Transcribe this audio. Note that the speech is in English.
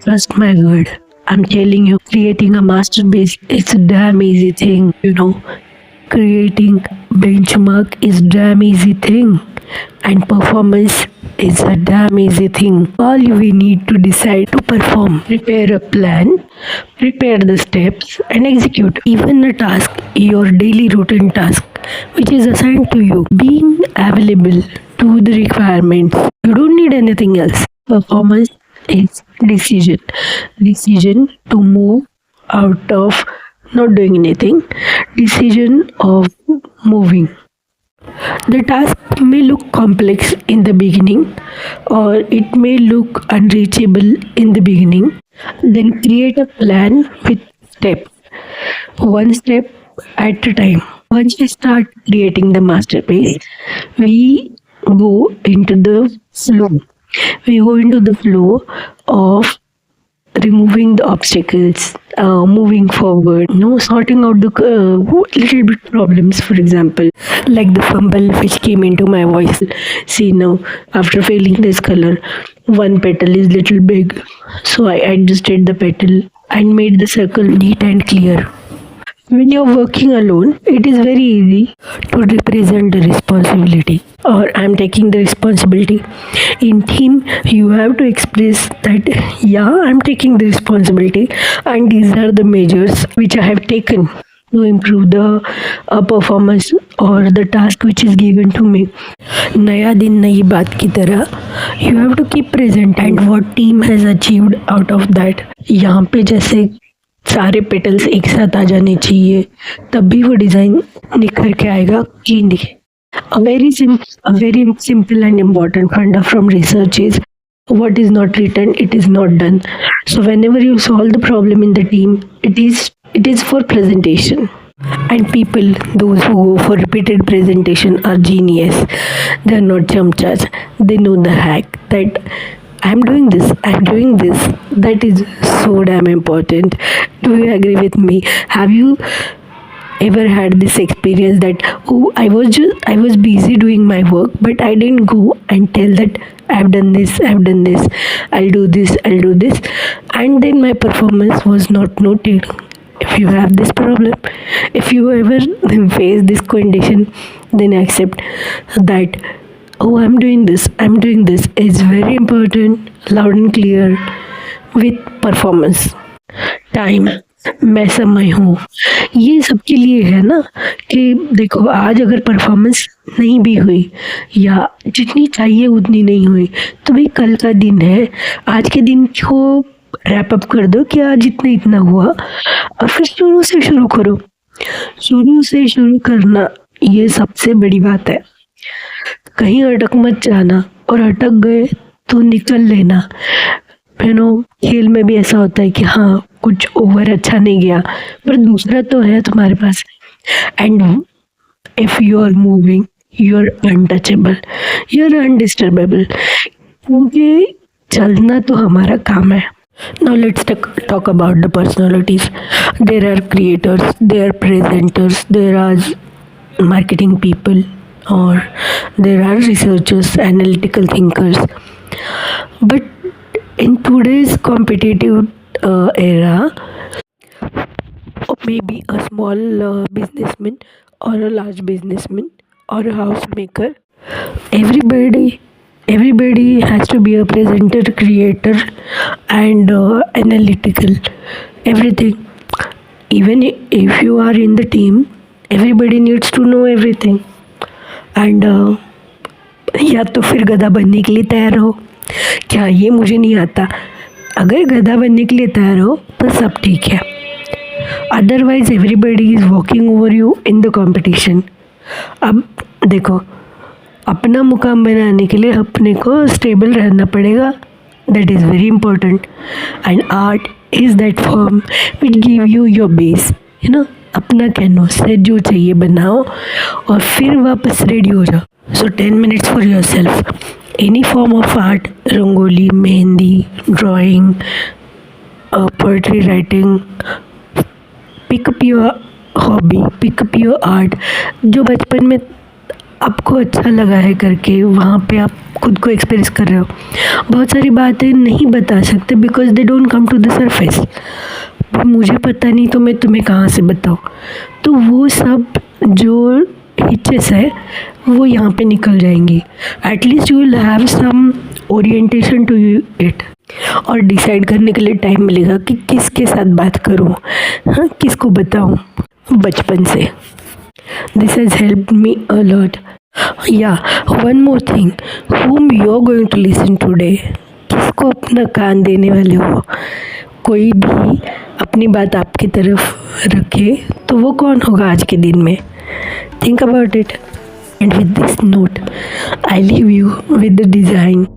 Trust my word. I'm telling you, creating a masterpiece is a damn easy thing, Creating benchmark is damn easy thing. And performance is a damn easy thing. All we need to decide to perform. Prepare a plan, prepare the steps and execute. Even a task, your daily routine task, which is assigned to you. Being available to the requirements. You don't need anything else. Performance is decision. Decision to move out of not doing anything. Decision of moving. The task may look complex in the beginning or it may look unreachable in the beginning. Then create a plan with steps, one step at a time. Once we start creating the masterpiece, we go into the flow. We go into the flow of removing the obstacles, moving forward, sorting out the little bit problems, for example, like the fumble which came into my voice. See now, after failing this color, one petal is little big, so I adjusted the petal and made the circle neat and clear. When you're working alone, it is very easy to represent the responsibility or I'm taking the responsibility. In team, you have to express that, yeah, I'm taking the responsibility and these are the measures which I have taken to improve the performance or the task which is given to me. नया दिन नई बात की तरह you have to keep present and what team has achieved out of that. यहाँ पे जैसे सारे पेटल्स एक साथ आ जाने चाहिए तब भी वो डिज़ाइन निखर के आएगा क्लीन दिखे. A very simple and important funda from research is what is not written, it is not done. So whenever you solve the problem in the team, it is for presentation. And people, those who go for repeated presentation are genius. They are not chamchas. They know the hack that I'm doing this, I'm doing this. That is so damn important. Do you agree with me? Have you ever had this experience that, oh, I was busy doing my work, but I didn't go and tell that I've done this, I'll do this, and then my performance was not noted. If you have this problem, if you ever face this condition, then accept that, oh, I'm doing this. It's very important, loud and clear with performance. Time, मैं समय हूँ, ये सबके लिए है ना कि देखो आज अगर परफॉर्मेंस नहीं भी हुई या जितनी चाहिए उतनी नहीं हुई तो भाई कल का दिन है, आज के दिन को रैप अप कर दो कि आज इतना हुआ और फिर शुरू से शुरू करो. शुरू से शुरू करना ये सबसे बड़ी बात है. कहीं अटक मत जाना और अटक गए तो निकल लेना. खेल में भी ऐसा होता है कि हाँ कुछ ओवर अच्छा नहीं गया पर दूसरा तो है तुम्हारे पास. And if you are moving you are untouchable, you are undisturbable, क्योंकि चलना तो हमारा काम है. Now let's talk about the personalities. There are creators, there are presenters, there are marketing people, or there are researchers, analytical thinkers. But in today's competitive era, or maybe a small businessman or a large businessman or a housemaker, everybody has to be a presenter, creator and analytical, everything. Even if you are in the team, everybody needs to know everything. And या तो फिर गधा बनने के लिए तैयार हो, क्या ये मुझे नहीं आता. अगर गधा बनने के लिए तैयार हो तो सब ठीक है. Otherwise everybody is walking over you in the competition. अब देखो अपना मुकाम बनाने के लिए अपने को स्टेबल रहना पड़ेगा. That is very important. And art is that form which give you your base. अपना कैनवस से जो चाहिए बनाओ और फिर वापस रेडी हो जाओ. सो 10 minutes for your self. Any form of art, rangoli, mehndi, drawing, poetry writing, pickup your hobby, pickup your art. जो बचपन में आपको अच्छा लगा है करके, वहाँ पे आप खुद को एक्सप्रेस कर रहे हो। बहुत सारी बातें नहीं बता सकते because they don't come to the surface. मुझे पता नहीं तो मैं तुम्हें कहाँ से बताऊँ। तो वो सब जो हिचेस है वो यहाँ पे निकल जाएंगी। At least you will have some orientation to it, और डिसाइड करने के लिए टाइम मिलेगा कि किसके साथ बात करूँ, हाँ किसको बताऊँ बचपन से। This has helped me a lot. Yeah one more thing, whom you are going to listen today, किसको अपना कान देने वाले हो। कोई भी अपनी बात आपकी तरफ रखे तो वो कौन होगा आज के दिन में। Think about it. And with this note I leave you with the design.